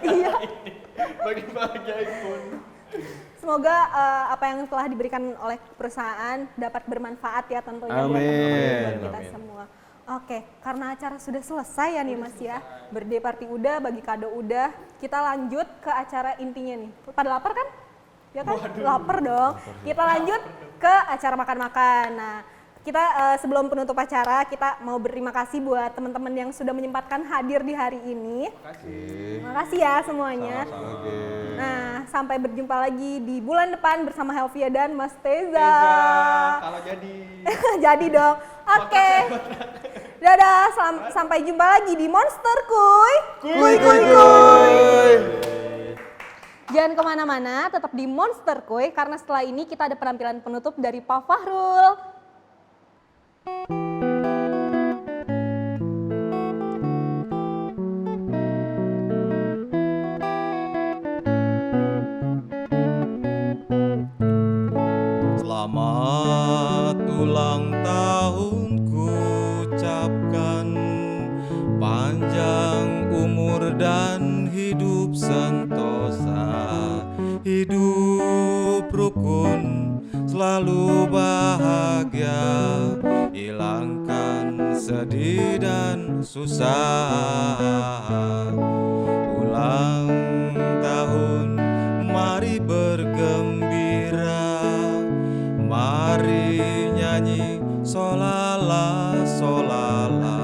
iya. Bagi-bagi iPhone. Semoga apa yang telah diberikan oleh perusahaan dapat bermanfaat ya tentunya buat Amin. teman-teman dan kita Amin. semua. Oke, karena acara sudah selesai ya nih Mas ya. Birthday party udah, bagi kado udah. Kita lanjut ke acara intinya nih. Pada lapar kan? Ya kan? Lapar dong. Kita lanjut ke acara makan-makan. Nah, kita sebelum penutup acara kita mau berterima kasih buat teman-teman yang sudah menyempatkan hadir di hari ini. Terima kasih ya semuanya. Nah, sampai berjumpa lagi di bulan depan bersama Helvia dan Mas Teza. Kalau jadi. Jadi dong. Oke. Dadah, sampai jumpa lagi di Monster Kuy. Kuy. Jangan kemana-mana, tetap di Monster Kuy karena setelah ini kita ada penampilan penutup dari Pak Fahrul. Selamat ulang tahun ku ucapkan, panjang umur dan hidup sentosa, hidup rukun selalu bahagia, hilangkan sedih dan susah. Ulang tahun mari bergembira, mari nyanyi solala solala,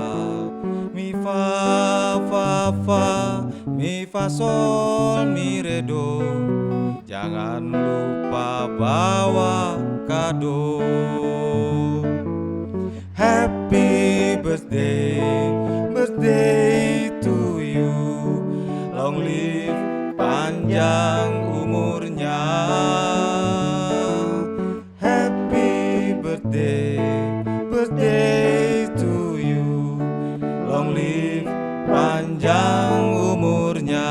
mi fa fa fa, mi fa sol mi re do. Jangan lupa bawa kado. Happy birthday, birthday to you. Long live, panjang umurnya. Happy birthday, birthday to you. Long live, panjang umurnya.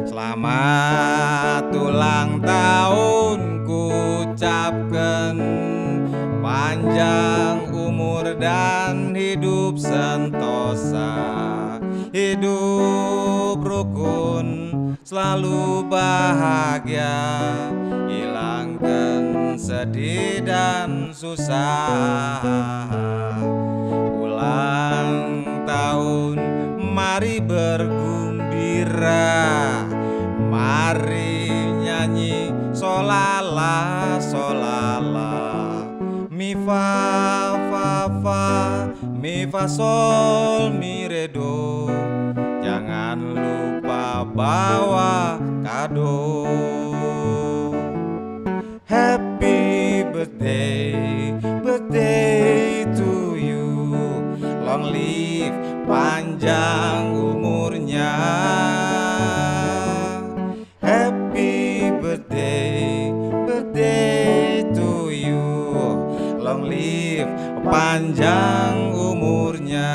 Selamat ulang tahun ku ucapkan, panjang umur dan hidup sentosa, hidup rukun selalu bahagia, hilangkan sedih dan susah. Ulang tahun mari bergembira, mari nyanyi solala solala, mi fa fa fa, mi fa sol mi re do. Jangan lupa bawa kado. Happy birthday, birthday to you. Long live, panjang umurnya. Happy birthday, birthday panjang umurnya.